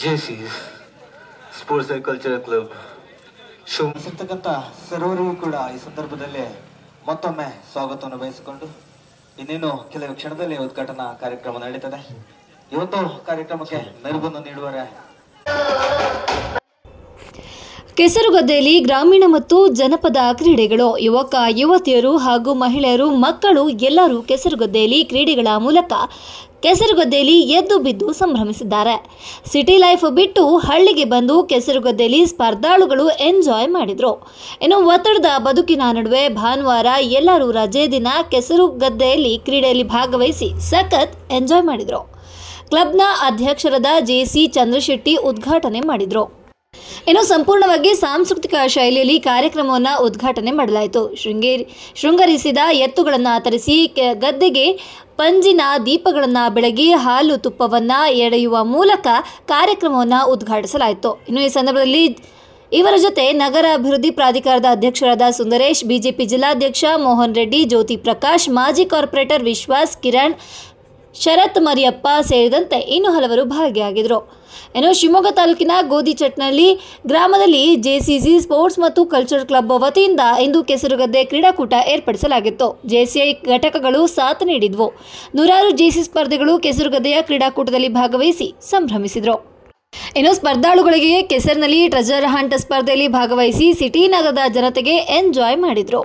JC's sports and cultural club ಶಿವಮೊಗ್ಗತಕ್ಕಂಥ ಸರ್ವರಿಗೂ ಕೂಡ ಈ ಸಂದರ್ಭದಲ್ಲಿ ಮತ್ತೊಮ್ಮೆ ಸ್ವಾಗತವನ್ನು ಬಯಸಿಕೊಂಡು ಇನ್ನೇನು ಕೆಲವು ಕ್ಷಣದಲ್ಲಿ ಉದ್ಘಾಟನಾ ಕಾರ್ಯಕ್ರಮ ನಡೀತದೆ. ಇವತ್ತು ಕಾರ್ಯಕ್ರಮಕ್ಕೆ ಮೆರುಗನ್ನು ನೀಡುವರೆ ಕೆಸರುಗದ್ದೆಯಲ್ಲಿ ಗ್ರಾಮೀಣ ಮತ್ತು ಜನಪದ ಕ್ರೀಡೆಗಳು. ಯುವಕ ಯುವತಿಯರು ಹಾಗೂ ಮಹಿಳೆಯರು ಮಕ್ಕಳು ಎಲ್ಲರೂ ಕೆಸರುಗದ್ದೆಯಲ್ಲಿ ಕ್ರೀಡೆಗಳ ಮೂಲಕ ಕೆಸರುಗದ್ದೆಯಲ್ಲಿ ಎದ್ದು ಬಿದ್ದು ಸಂಭ್ರಮಿಸಿದ್ದಾರೆ. ಸಿಟಿ ಲೈಫ್ ಬಿಟ್ಟು ಹಳ್ಳಿಗೆ ಬಂದು ಕೆಸರುಗದ್ದೆಯಲ್ಲಿ ಸ್ಪರ್ಧಾಳುಗಳು ಎಂಜಾಯ್ ಮಾಡಿದ್ರು. ಇನ್ನು ಒತ್ತಡದ ಬದುಕಿನ ನಡುವೆ ಭಾನುವಾರ ಎಲ್ಲರೂ ರಜೆ ದಿನ ಕೆಸರುಗದ್ದೆಯಲ್ಲಿ ಕ್ರೀಡೆಯಲ್ಲಿ ಭಾಗವಹಿಸಿ ಸಖತ್ ಎಂಜಾಯ್ ಮಾಡಿದ್ರು. ಕ್ಲಬ್ನ ಅಧ್ಯಕ್ಷರಾದ JC ಚಂದ್ರಶೆಟ್ಟಿ ಉದ್ಘಾಟನೆ ಮಾಡಿದ್ರು. ಇನ್ನು ಸಂಪೂರ್ಣವಾಗಿ ಸಾಂಸ್ಕೃತಿಕ ಶೈಲಿಯಲ್ಲಿ ಕಾರ್ಯಕ್ರಮವನ್ನು ಉದ್ಘಾಟನೆ ಮಾಡಲಾಯಿತು. ಶೃಂಗರಿಸಿದ ಎತ್ತುಗಳನ್ನು ತರಿಸಿ ಗದ್ದೆಗೆ ಪಂಜಿನ ದೀಪಗಳನ್ನು ಬೆಳಗಿ ಹಾಲು ತುಪ್ಪವನ್ನು ಎಳೆಯುವ ಮೂಲಕ ಕಾರ್ಯಕ್ರಮವನ್ನು ಉದ್ಘಾಟಿಸಲಾಯಿತು. ಇನ್ನು ಈ ಸಂದರ್ಭದಲ್ಲಿ ಇವರ ಜೊತೆ ನಗರ ಅಭಿವೃದ್ಧಿ ಪ್ರಾಧಿಕಾರದ ಅಧ್ಯಕ್ಷರಾದ ಸುಂದರೇಶ್, ಬಿಜೆಪಿ ಜಿಲ್ಲಾಧ್ಯಕ್ಷ ಮೋಹನ್ ರೆಡ್ಡಿ, ಜ್ಯೋತಿ ಪ್ರಕಾಶ್, ಮಾಜಿ ಕಾರ್ಪೊರೇಟರ್ ವಿಶ್ವಾಸ್, ಕಿರಣ್, ಶರತ್ ಮರಿಯಪ್ಪ ಸೇರಿದಂತೆ ಇನ್ನು ಹಲವರು ಭಾಗಿಯಾಗಿದ್ದರು. ಇನ್ನು ಶಿವಮೊಗ್ಗ ತಾಲೂಕಿನ ಗೋದಿಚಟ್ನಲ್ಲಿ ಗ್ರಾಮದಲ್ಲಿ JCC ಸ್ಪೋರ್ಟ್ಸ್ ಮತ್ತು ಕಲ್ಚರಲ್ ಕ್ಲಬ್ ವತಿಯಿಂದ ಇಂದು ಕೆಸರುಗದ್ದೆ ಕ್ರೀಡಾಕೂಟ ಏರ್ಪಡಿಸಲಾಗಿತ್ತು. JCI ಘಟಕಗಳು ಸಾಥ್ ನೀಡಿದ್ವು. ನೂರಾರು JC ಸ್ಪರ್ಧಿಗಳು ಕೆಸರುಗದ್ದೆಯ ಕ್ರೀಡಾಕೂಟದಲ್ಲಿ ಭಾಗವಹಿಸಿ ಸಂಭ್ರಮಿಸಿದರು. ಇನ್ನು ಸ್ಪರ್ಧಾಳುಗಳಿಗೆ ಕೆಸರಿನಲ್ಲಿ ಟ್ರೆಜರ್ ಹಂಟ್ ಸ್ಪರ್ಧೆಯಲ್ಲಿ ಭಾಗವಹಿಸಿ ಸಿಟಿ ನಗರದ ಜನತೆಗೆ ಎಂಜಾಯ್ ಮಾಡಿದರು.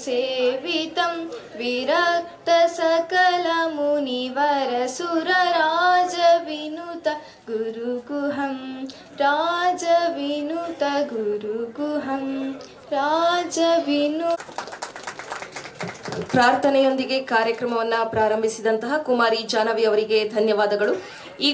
सेवितं विरक्त सकल मुनिवर सुरराज विनुत गुरुगुहं राजविनुत गुरुगुहं राजविनु ಪ್ರಾರ್ಥನೆಯೊಂದಿಗೆ ಕಾರ್ಯಕ್ರಮವನ್ನು ಪ್ರಾರಂಭಿಸಿದಂತಹ ಕುಮಾರಿ ಜಾಹ್ನವಿ ಅವರಿಗೆ ಧನ್ಯವಾದಗಳು. ಈ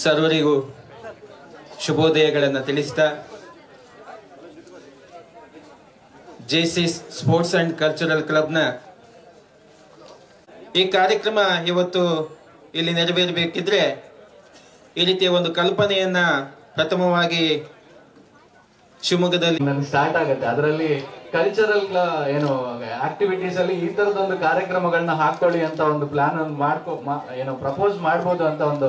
ಸರ್ವರಿಗೂ ಶುಭೋದಯಗಳನ್ನು ತಿಳಿಸ್ತಾ ಜೆಸಿ ಸ್ಪೋರ್ಟ್ಸ್ ಅಂಡ್ ಕಲ್ಚರಲ್ ಕ್ಲಬ್ನ ಈ ಕಾರ್ಯಕ್ರಮ ಇವತ್ತು ಇಲ್ಲಿ ನೆರವೇರಬೇಕಿದ್ರೆ ಈ ರೀತಿಯ ಒಂದು ಕಲ್ಪನೆಯನ್ನ ಪ್ರಥಮವಾಗಿ ಶಿವಮೊಗ್ಗದಲ್ಲಿ ಸ್ಟಾರ್ಟ್ ಆಗುತ್ತೆ. ಅದರಲ್ಲಿ ಕಲ್ಚರಲ್ ಏನು ಆಕ್ಟಿವಿಟೀಸ್ ಅಲ್ಲಿ ಈ ತರದೊಂದು ಕಾರ್ಯಕ್ರಮಗಳನ್ನ ಹಾಕೊಳ್ಳಿ ಅಂತ ಒಂದು ಪ್ಲಾನ್ ಅನ್ನು ಪ್ರಪೋಸ್ ಮಾಡಬಹುದು ಅಂತ ಒಂದು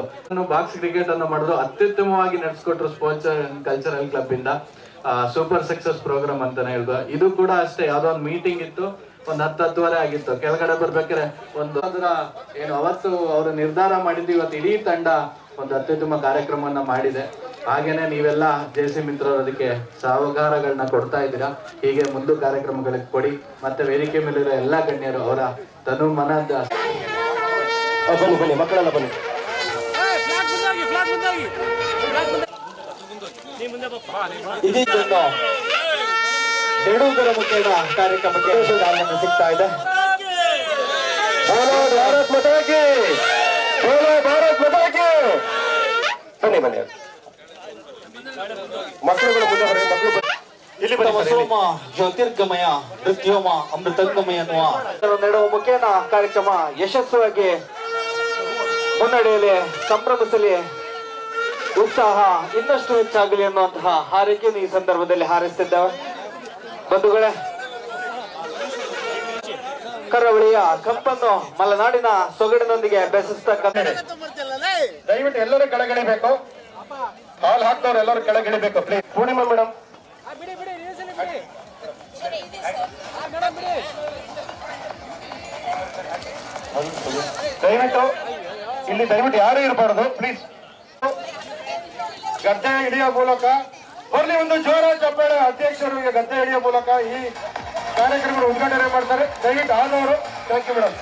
ಬಾಕ್ಸ್ ಕ್ರಿಕೆಟ್ ಅನ್ನು ಮಾಡಿದ್ರು. ಅತ್ಯುತ್ತಮವಾಗಿ ನಡೆಸ್ಕೊಟ್ರು ಸ್ಪೋರ್ಟ್ಸ್ ಅಂಡ್ ಕಲ್ಚರಲ್ ಕ್ಲಬ್ ಇಂದ. ಸೂಪರ್ ಸಕ್ಸಸ್ ಪ್ರೋಗ್ರಾಮ್ ಅಂತಾನೆ ಹೇಳ್ಬೋದು. ಇದು ಕೂಡ ಅಷ್ಟೇ, ಯಾವ್ದೋ ಒಂದು ಮೀಟಿಂಗ್ ಇತ್ತು, ಒಂದ್ 10-10:30 ಆಗಿತ್ತು. ಕೆಳಗಡೆ ಬರ್ಬೇಕಾದ್ರೆ ಏನು ಅವತ್ತು ಅವರು ನಿರ್ಧಾರ ಮಾಡಿದ್ದು, ಇವತ್ತು ಇಡೀ ತಂಡ ಒಂದು ಅತ್ಯುತ್ತಮ ಕಾರ್ಯಕ್ರಮವನ್ನ ಮಾಡಿದೆ. ಹಾಗೇನೆ ನೀವೆಲ್ಲ ಜೆಸಿ ಮಿತ್ರರು ಅದಕ್ಕೆ ಸಹಕಾರಗಳನ್ನ ಕೊಡ್ತಾ ಇದ್ದೀರಾ. ಹೀಗೆ ಮುಂದೆ ಕಾರ್ಯಕ್ರಮಗಳಿಗೆ ಕೊಡಿ. ಮತ್ತೆ ವೇದಿಕೆ ಮೇಲಿರೋ ಎಲ್ಲಾ ಗಣ್ಯರು ಅವರ ತನು ಮನದ ಬನ್ನಿ ಮಕ್ಕಳೆಲ್ಲ ಬನ್ನಿ. ಇದೀಗ ಬೇಡುವುದರ ಮುಖೇನ ಕಾರ್ಯಕ್ರಮಕ್ಕೆ ಚಾಲನೆ ಸಿಗ್ತಾ ಇದೆ. ಭಾರತ್ ಮಾತಾಗೆ, ಭಾರತ್ ಮಾತಾಗೆ. ಬನ್ನಿ ಮಕ್ಕಳುಗಳು ಮುಂದೆ ಬನ್ನಿ. ಮಕ್ಕಳು ಇಲ್ಲಿ ಸೋಮ ಜ್ಯೋತಿರ್ಗಮಯ ಮೃತ್ಯೋಮ ಅಮೃತಂಗಮಯ ಅನ್ನುವ ನೆಡುವ ಮುಖೇನ ಕಾರ್ಯಕ್ರಮ ಯಶಸ್ವಿಯಾಗಿ ಮುನ್ನಡೆಯಲಿ, ಸಂಭ್ರಮಿಸಲಿ, ಉತ್ಸಾಹ ಇನ್ನಷ್ಟು ಹೆಚ್ಚಾಗಲಿ ಅನ್ನುವಂತಹ ಹಾರೈಕೆಯನ್ನು ಈ ಸಂದರ್ಭದಲ್ಲಿ ಹಾರೈಸುತ್ತಿದ್ದೇವೆ. ಬಂಧುಗಳೇ, ಕರಾವಳಿಯ ಕಂಪನ್ನು ಮಲೆನಾಡಿನ ಸೊಗಡಿನೊಂದಿಗೆ ಬೆಸಸ್ತಕ್ಕಂಥ ದಯವಿಟ್ಟು ಎಲ್ಲರೂ ಕೆಳಗಿಳಿಬೇಕು. ಹಾಲ್ ಹಾಕ್ದವ್ರು ಎಲ್ಲರೂ ಕೆಳಗಿಳಿಬೇಕು ಪ್ಲೀಸ್. ಪೂರ್ಣಿಮಾ ಮೇಡಮ್, ದಯವಿಟ್ಟು ಯಾರು ಇರಬಾರದು ಪ್ಲೀಸ್. ಗದ್ದೆ ಹಿಡಿಯೋ ಮೂಲಕ ಬರ್ಲಿ, ಒಂದು ಜೋರ ಚಪ್ಪಾಳೆ. ಅಧ್ಯಕ್ಷರಿಗೆ ಗದ್ದೆ ಹಿಡಿಯೋ ಮೂಲಕ ಈ ಕಾರ್ಯಕ್ರಮ ಉದ್ಘಾಟನೆ ಮಾಡ್ತಾರೆ. ದಯವಿಟ್ಟು ಆದವರು. Thank you madam.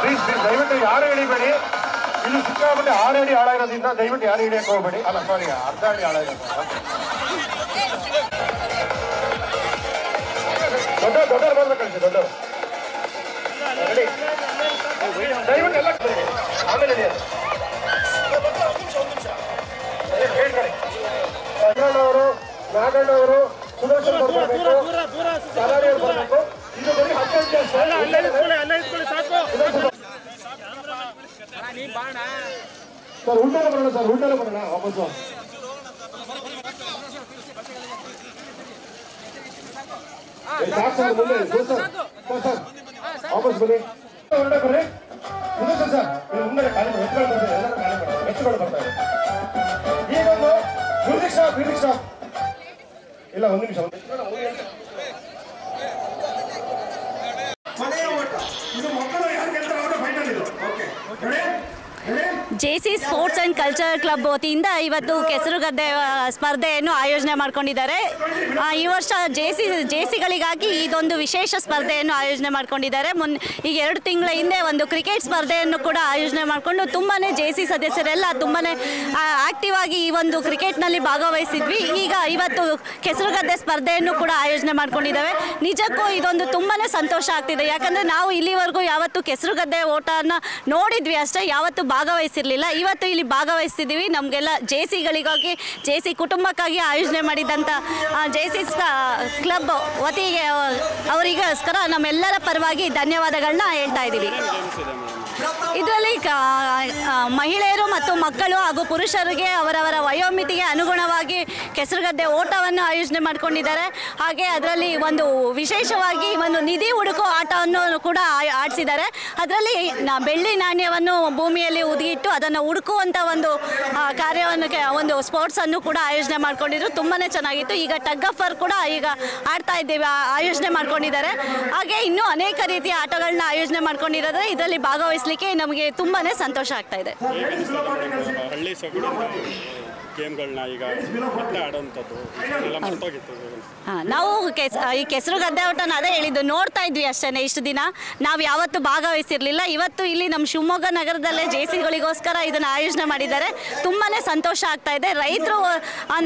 ಪ್ಲೀಸ್ ದಯವಿಟ್ಟು ಯಾರು ಹಿಡಿಬೇಡಿ. ಇಲ್ಲಿ ಸಿಕ್ಕಾಬಿಟ್ಟು 6 ಅಡಿ ಆಳ ಇರೋದ್ರಿಂದ ದಯವಿಟ್ಟು ಯಾರು ಹಿಡಿಯಕ್ಕೆ ಹೋಗ್ಬೇಡಿ. ಅಲ್ಲ ಸಾರಿ, ಅರ್ಧ ಅಡಿ ಆಳ ಇರೋದ್ರಿಂದ ದೊಡ್ಡವ್ರು ಬರ್ಬೇಕಂತೆ. ದೊಡ್ಡವ್ರು ದಯವಿಟ್ಟು ಎಲ್ಲ ಆಮೇಲೆ ಅವರು ನಾಗಣ್ಣವರು ಸುದರ್ಶನ್ ಬರಬೇಕು, ಸಾಲಾರಿಯವರು ಬರಬೇಕು. ಇದು ಬರೀ 15 ಸರ್, ಉಲ್ಟೆಲ್ಲ ಬರೋಣ ಸರ್, ಉಲ್ಟೆಲ್ಲ ಬರೋಣ ವಾಪಸ್ಸು. ಸಾಕು ಸರ್, ಮುಂದೆ ಸರ್ ವಾಪಸ್ ಬನ್ನಿ. ಹೊರಡೆ ಬರ್ರಿ. ಸುದರ್ಶನ್ ಸರ್ ಮುಂದೆ ಖಾಲಿ ಎತ್ತುಗಳು ಬರ್ತಾರೆ, ಎಲ್ಲರೂ ಖಾಲಿ ಮಾಡ್ತಾರೆ, ಎತ್ತುಗಳು ಬರ್ತಾರೆ. ಈಗೊಂದು ಮ್ಯೂಸಿಕ್ ಸ್ಟಾಪ್ ಇಲ್ಲ, ಒಂದು ನಿಮಿಷ. ಇದು ಮಕ್ಕಳು ಯಾರು ಗೆಲ್ತಾರೆ ಅವರ ಫೈನಲ್ ಇದು. Okay JC sports and cultural club ವತಿಯಿಂದ ಇವತ್ತು ಕೆಸರುಗದ್ದೆ ಸ್ಪರ್ಧೆಯನ್ನು ಆಯೋಜನೆ ಮಾಡ್ಕೊಂಡಿದ್ದಾರೆ. ಈ ವರ್ಷ ಜೆಸಿಗಳಿಗಾಗಿ ಇದೊಂದು ವಿಶೇಷ ಸ್ಪರ್ಧೆಯನ್ನು ಆಯೋಜನೆ ಮಾಡ್ಕೊಂಡಿದ್ದಾರೆ. ಈಗ 2 ತಿಂಗಳ ಹಿಂದೆ ಒಂದು ಕ್ರಿಕೆಟ್ ಸ್ಪರ್ಧೆಯನ್ನು ಕೂಡ ಆಯೋಜನೆ ಮಾಡಿಕೊಂಡು ತುಂಬಾ ಜೆಸಿ ಸದಸ್ಯರೆಲ್ಲ ತುಂಬಾ ಆಕ್ಟಿವ್ ಆಗಿ ಈ ಒಂದು ಕ್ರಿಕೆಟ್ನಲ್ಲಿ ಭಾಗವಹಿಸಿದ್ವಿ. ಈಗ ಇವತ್ತು ಕೆಸರುಗದ್ದೆ ಸ್ಪರ್ಧೆಯನ್ನು ಕೂಡ ಆಯೋಜನೆ ಮಾಡ್ಕೊಂಡಿದ್ದಾವೆ. ನಿಜಕ್ಕೂ ಇದೊಂದು ತುಂಬಾ ಸಂತೋಷ ಆಗ್ತಿದೆ. ಯಾಕಂದರೆ ನಾವು ಇಲ್ಲಿವರೆಗೂ ಯಾವತ್ತು ಕೆಸರುಗದ್ದೆ ಓಟನ ನೋಡಿದ್ವಿ ಅಷ್ಟೇ, ಯಾವತ್ತು ಭಾಗವಹಿಸಿರಲಿಲ್ಲ. ಇವತ್ತು ಇಲ್ಲಿ ಭಾಗವಹಿಸ್ತಿದ್ದೀವಿ. ನಮಗೆಲ್ಲ ಜೆಸಿಗಳಿಗಾಗಿ, ಜೆಸಿ ಕುಟುಂಬಕ್ಕಾಗಿ ಆಯೋಜನೆ ಮಾಡಿದಂಥ ಜೆಸಿ ಕ್ಲಬ್ ವತಿಗೆ ಅವರಿಗೋಸ್ಕರ ನಮ್ಮೆಲ್ಲರ ಪರವಾಗಿ ಧನ್ಯವಾದಗಳನ್ನ ಹೇಳ್ತಾ ಇದ್ದೀವಿ. ಇದರಲ್ಲಿ ಮಹಿಳೆಯರು ಮತ್ತು ಮಕ್ಕಳು ಹಾಗೂ ಪುರುಷರಿಗೆ ಅವರವರ ವಯೋಮಿತಿಗೆ ಅನುಗುಣವಾಗಿ ಕೆಸರುಗದ್ದೆ ಓಟವನ್ನು ಆಯೋಜನೆ ಮಾಡಿಕೊಂಡಿದ್ದಾರೆ. ಹಾಗೆ ಅದರಲ್ಲಿ ಒಂದು ವಿಶೇಷವಾಗಿ ಒಂದು ನಿಧಿ ಹುಡುಕೋ ಆಟವನ್ನು ಕೂಡ ಆಡಿಸಿದ್ದಾರೆ. ಅದರಲ್ಲಿ ಬೆಳ್ಳಿ ನಾಣ್ಯವನ್ನು ಭೂಮಿಯಲ್ಲಿ ಉದಿಗಿಟ್ಟು ಅದನ್ನು ಹುಡುಕುವಂಥ ಒಂದು ಕಾರ್ಯವನ್ನು ಒಂದು ಸ್ಪೋರ್ಟ್ಸನ್ನು ಕೂಡ ಆಯೋಜನೆ ಮಾಡ್ಕೊಂಡಿದ್ರು. ತುಂಬಾ ಚೆನ್ನಾಗಿತ್ತು. ಈಗ ಟಗ್ ಆಫ್ ವಾರ್ ಕೂಡ ಈಗ ಆಡ್ತಾ ಇದ್ದೇವೆ, ಆಯೋಜನೆ ಮಾಡ್ಕೊಂಡಿದ್ದಾರೆ. ಹಾಗೆ ಇನ್ನೂ ಅನೇಕ ರೀತಿಯ ಆಟಗಳನ್ನ ಆಯೋಜನೆ ಮಾಡ್ಕೊಂಡಿರೋದ್ರೆ ಇದರಲ್ಲಿ ಭಾಗವಹಿಸಲಿಕ್ಕೆ ನಮಗೆ ತುಂಬಾ ಸಂತೋಷ ಆಗ್ತಾ ಇದೆ. ಹಳ್ಳಿ ಸೊಗಡು ಗೇಮ್ಗಳನ್ನ ಈಗ ಮತ್ತೆ ಆಡೋಂಥದ್ದು ಎಲ್ಲ ಮರ್ತೋಗಿತ್ತು. ನಾವು ಈ ಕೆಸರುಗದ್ದೆ ಆಟನ ಅದೇ ಹೇಳಿದ್ದು, ನೋಡ್ತಾ ಇದ್ವಿ ಅಷ್ಟೇ. ಇಷ್ಟು ದಿನ ನಾವು ಯಾವತ್ತೂ ಭಾಗವಹಿಸಿರಲಿಲ್ಲ. ಇವತ್ತು ಇಲ್ಲಿ ನಮ್ಮ ಶಿವಮೊಗ್ಗ ನಗರದಲ್ಲೇ ಜೆಸಿಗಳಿಗೋಸ್ಕರ ಇದನ್ನು ಆಯೋಜನೆ ಮಾಡಿದ್ದಾರೆ. ತುಂಬಾ ಸಂತೋಷ ಆಗ್ತಾ ಇದೆ. ರೈತರು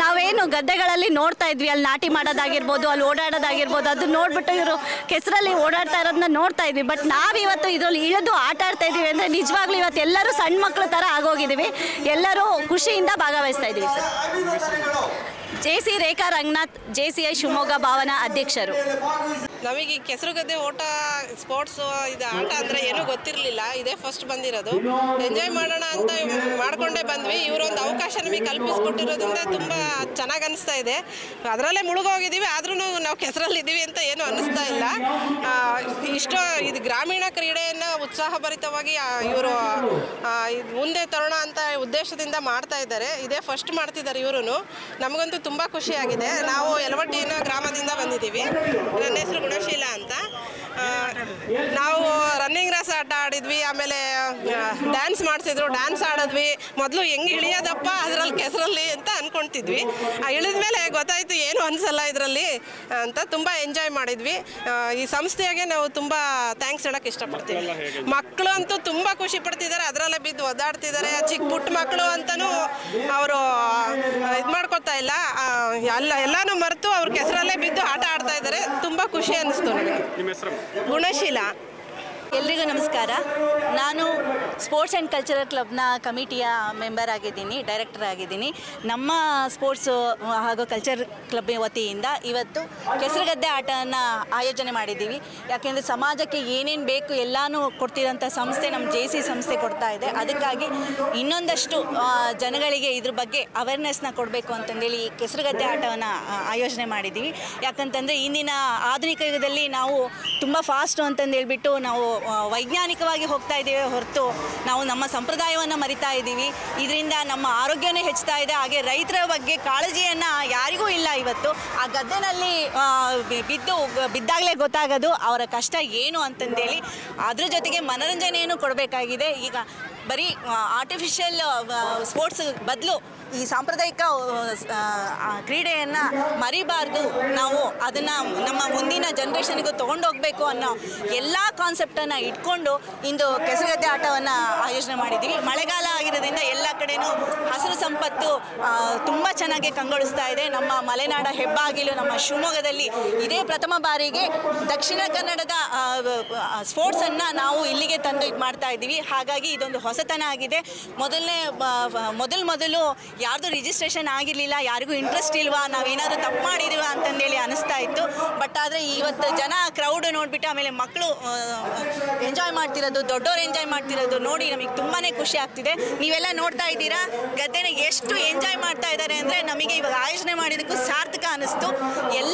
ನಾವೇನು ಗದ್ದೆಗಳಲ್ಲಿ ನೋಡ್ತಾ ಇದ್ವಿ, ಅಲ್ಲಿ ನಾಟಿ ಮಾಡೋದಾಗಿರ್ಬೋದು, ಅಲ್ಲಿ ಓಡಾಡೋದಾಗಿರ್ಬೋದು, ಅದು ನೋಡ್ಬಿಟ್ಟು ಇವರು ಕೆಸರಲ್ಲಿ ಓಡಾಡ್ತಾ ಇರೋದನ್ನ ನೋಡ್ತಾ ಇದ್ವಿ. ಬಟ್ ನಾವಿವತ್ತು ಇದರಲ್ಲಿ ಇಳಿದು ಆಟ ಆಡ್ತಾ ಇದ್ದೀವಿ ಅಂದರೆ ನಿಜವಾಗ್ಲೂ ಇವತ್ತು ಎಲ್ಲರೂ ಸಣ್ಣ ಮಕ್ಕಳ ಥರ ಆಗೋಗಿದ್ದೀವಿ. ಎಲ್ಲರೂ ಖುಷಿಯಿಂದ ಭಾಗವಹಿಸ್ತಾ ಇದ್ದೀವಿ ಸರ್. ಜೆಸಿ ರೇಖಾ ರಂಗನಾಥ್, JCI ಶಿವಮೊಗ್ಗ ಭಾವನಾ ಅಧ್ಯಕ್ಷರು. ನಮಗೆ ಕೆಸರುಗದ್ದೆ ಓಟ ಸ್ಪೋರ್ಟ್ಸು ಇದು ಆಟ ಅಂದರೆ ಏನೂ ಗೊತ್ತಿರಲಿಲ್ಲ. ಇದೇ ಫಸ್ಟ್ ಬಂದಿರೋದು. ಎಂಜಾಯ್ ಮಾಡೋಣ ಅಂತ ಮಾಡಿಕೊಂಡೇ ಬಂದ್ವಿ. ಇವರೊಂದು ಅವಕಾಶ ನಮಗೆ ಕಲ್ಪಿಸ್ಕೊಟ್ಟಿರೋದ್ರಿಂದ ತುಂಬ ಚೆನ್ನಾಗಿ ಅನಿಸ್ತಾ ಇದೆ. ಅದರಲ್ಲೇ ಮುಳುಗೋಗಿದ್ದೀವಿ, ಆದ್ರೂ ನಾವು ಕೆಸರಲ್ಲಿದ್ದೀವಿ ಅಂತ ಏನೂ ಅನ್ನಿಸ್ತಾ ಇಲ್ಲ. ಇದು ಗ್ರಾಮೀಣ ಕ್ರೀಡೆಯನ್ನು ಉತ್ಸಾಹಭರಿತವಾಗಿ ಇವರು ಮುಂದೆ ತರೋಣ ಅಂತ ಉದ್ದೇಶದಿಂದ ಮಾಡ್ತಾ ಇದ್ದಾರೆ. ಇದೇ ಫಸ್ಟ್ ಮಾಡ್ತಿದ್ದಾರೆ ಇವರು. ನಮಗಂತೂ ತುಂಬ ಖುಷಿಯಾಗಿದೆ. ನಾವು ಯಲವಟ್ಟಿನ ಗ್ರಾಮದಿಂದ ಬಂದಿದ್ದೀವಿ. ನನ್ನ ಹೆಸರು ಗುಣಶೀಲ ಅಂತ. ನಾವು ರನ್ನಿಂಗ್ ರೇಸ್ ಆಟ ಆಡಿದ್ವಿ, ಆಮೇಲೆ ಡ್ಯಾನ್ಸ್ ಮಾಡಿಸಿದ್ರು, ಡ್ಯಾನ್ಸ್ ಆಡಿದ್ವಿ. ಮೊದಲು ಹೆಂಗೆ ಇಳಿಯೋದಪ್ಪ ಅದರಲ್ಲಿ ಕೆಸರಲ್ಲಿ ಅಂತ ಅಂದ್ಕೊಳ್ತಿದ್ವಿ. ಇಳಿದ ಮೇಲೆ ಗೊತ್ತಾಯಿತು ಏನು ಅನಿಸಲ್ಲ ಇದರಲ್ಲಿ ಅಂತ. ತುಂಬ ಎಂಜಾಯ್ ಮಾಡಿದ್ವಿ. ಈ ಸಂಸ್ಥೆಗೆ ನಾವು ತುಂಬ ಥ್ಯಾಂಕ್ಸ್ ಹೇಳೋಕ್ಕೆ ಇಷ್ಟಪಡ್ತೀವಿ. ಮಕ್ಕಳು ಅಂತೂ ತುಂಬ ಖುಷಿ ಪಡ್ತಿದ್ದಾರೆ, ಅದರಲ್ಲೇ ಬಿದ್ದು ಒದ್ದಾಡ್ತಿದ್ದಾರೆ. ಚಿಕ್ಕ ಪುಟ್ಟ ಮಕ್ಕಳು ಅಂತಲೂ ಅವರು ಇದು ಮಾಡ್ಕೊತಾ ಇಲ್ಲ, ಎಲ್ಲನೂ ಮರೆತು ಅವ್ರ ಕೆಸರಲ್ಲೇ ಬಿದ್ದು ಆಟ ಆಡ್ತಾ ಇದ್ದಾರೆ. ತುಂಬ ಖುಷಿ ಅನ್ನಿಸ್ತು ನನಗೆ. ಗುಣಶೀಲ. ಎಲ್ರಿಗೂ ನಮಸ್ಕಾರ. ನಾನು ಸ್ಪೋರ್ಟ್ಸ್ ಆ್ಯಂಡ್ ಕಲ್ಚರಲ್ ಕ್ಲಬ್ನ ಕಮಿಟಿಯ ಮೆಂಬರ್ ಆಗಿದ್ದೀನಿ, ಡೈರೆಕ್ಟರ್ ಆಗಿದ್ದೀನಿ. ನಮ್ಮ ಸ್ಪೋರ್ಟ್ಸು ಹಾಗೂ ಕಲ್ಚರ್ ಕ್ಲಬ್ ವತಿಯಿಂದ ಇವತ್ತು ಕೆಸರುಗದ್ದೆ ಆಟವನ್ನು ಆಯೋಜನೆ ಮಾಡಿದ್ದೀವಿ. ಯಾಕೆಂದರೆ ಸಮಾಜಕ್ಕೆ ಏನೇನು ಬೇಕು ಎಲ್ಲನೂ ಕೊಡ್ತಿರೋಂಥ ಸಂಸ್ಥೆ ನಮ್ಮ JC ಸಂಸ್ಥೆ ಕೊಡ್ತಾ ಇದೆ. ಅದಕ್ಕಾಗಿ ಇನ್ನೊಂದಷ್ಟು ಜನಗಳಿಗೆ ಇದ್ರ ಬಗ್ಗೆ ಅವೇರ್ನೆಸ್ನ ಕೊಡಬೇಕು ಅಂತಂದೇಳಿ ಕೆಸರುಗದ್ದೆ ಆಟವನ್ನು ಆಯೋಜನೆ ಮಾಡಿದ್ದೀವಿ. ಯಾಕಂತಂದರೆ ಇಂದಿನ ಆಧುನಿಕ ಯುಗದಲ್ಲಿ ನಾವು ತುಂಬ ಫಾಸ್ಟು ಅಂತಂದೇಳ್ಬಿಟ್ಟು ನಾವು ವೈಜ್ಞಾನಿಕವಾಗಿ ಹೋಗ್ತಾ ಇದ್ದೀವಿ ಹೊರತು ನಾವು ನಮ್ಮ ಸಂಪ್ರದಾಯವನ್ನು ಮರಿತಾ ಇದ್ದೀವಿ. ಇದರಿಂದ ನಮ್ಮ ಆರೋಗ್ಯನೇ ಹೆಚ್ಚುತ್ತಾ ಇದೆ. ಹಾಗೆ ರೈತರ ಬಗ್ಗೆ ಕಾಳಜಿಯನ್ನು ಯಾರಿಗೂ ಇಲ್ಲ. ಇವತ್ತು ಆ ಗದ್ದೆನಲ್ಲಿ ಬಿದ್ದಾಗಲೇ ಗೊತ್ತಾಗೋದು ಅವರ ಕಷ್ಟ ಏನು ಅಂತಂದೇಳಿ. ಅದ್ರ ಜೊತೆಗೆ ಮನೋರಂಜನೆಯನ್ನು ಕೊಡಬೇಕಾಗಿದೆ. ಈಗ ಬರೀ ಆರ್ಟಿಫಿಷಿಯಲ್ ಸ್ಪೋರ್ಟ್ಸ್ ಬದಲು ಈ ಸಾಂಪ್ರದಾಯಿಕ ಕ್ರೀಡೆಯನ್ನು ಮರಿಬಾರ್ದು. ನಾವು ಅದನ್ನು ನಮ್ಮ ಮುಂದಿನ ಜನ್ರೇಷನ್ಗೂ ತೊಗೊಂಡೋಗಬೇಕು ಅನ್ನೋ ಎಲ್ಲ ಕಾನ್ಸೆಪ್ಟನ್ನು ಇಟ್ಕೊಂಡು ಇಂದು ಕೆಸರುಗದ್ದೆ ಆಟವನ್ನು ಆಯೋಜನೆ ಮಾಡಿದ್ದೀವಿ. ಮಳೆಗಾಲ ಆಗಿರೋದ್ರಿಂದ ಎಲ್ಲ ಕಡೆಯೂ ಹಸಿರು ಸಂಪತ್ತು ತುಂಬ ಚೆನ್ನಾಗಿ ಕಂಗೊಳಿಸ್ತಾ ಇದೆ. ನಮ್ಮ ಮಲೆನಾಡ ಹೆಬ್ಬಾಗಿಲು ನಮ್ಮ ಶಿವಮೊಗ್ಗದಲ್ಲಿ ಇದೇ ಪ್ರಥಮ ಬಾರಿಗೆ ದಕ್ಷಿಣ ಕನ್ನಡದ ಸ್ಪೋರ್ಟ್ಸನ್ನು ನಾವು ಇಲ್ಲಿಗೆ ತಂದು ಇದು ಮಾಡ್ತಾ ಇದ್ದೀವಿ. ಹಾಗಾಗಿ ಇದೊಂದು ಹೊಸತನ ಆಗಿದೆ. ಮೊದಲು ಯಾರ್ದು ರಿಜಿಸ್ಟ್ರೇಷನ್ ಆಗಿರಲಿಲ್ಲ, ಯಾರಿಗೂ ಇಂಟ್ರೆಸ್ಟ್ ಇಲ್ವಾ, ನಾವೇನಾದರೂ ತಪ್ಪು ಮಾಡಿದೀವ ಅಂತಂದೇಳಿ ಅನಿಸ್ತಾ ಇತ್ತು. ಬಟ್ ಆದರೆ ಇವತ್ತು ಜನ ಕ್ರೌಡ್ ನೋಡಿಬಿಟ್ಟು ಆಮೇಲೆ ಮಕ್ಕಳು ಎಂಜಾಯ್ ಮಾಡ್ತಿರೋದು, ದೊಡ್ಡವರು ಎಂಜಾಯ್ ಮಾಡ್ತಿರೋದು ನೋಡಿ ನಮಗೆ ತುಂಬಾ ಖುಷಿ ಆಗ್ತಿದೆ. ನೀವೆಲ್ಲ ನೋಡ್ತಾ ಇದ್ದೀರಾ ಗದ್ದೆನ ಎಷ್ಟು ಎಂಜಾಯ್ ಮಾಡ್ತಾ ಇದ್ದಾರೆ ಅಂದರೆ ನಮಗೆ ಇವಾಗ ಆಯೋಜನೆ ಮಾಡಿದ್ದಕ್ಕೂ ಸಾರ್ಥಕ ಅನ್ನಿಸ್ತು. ಎಲ್ಲ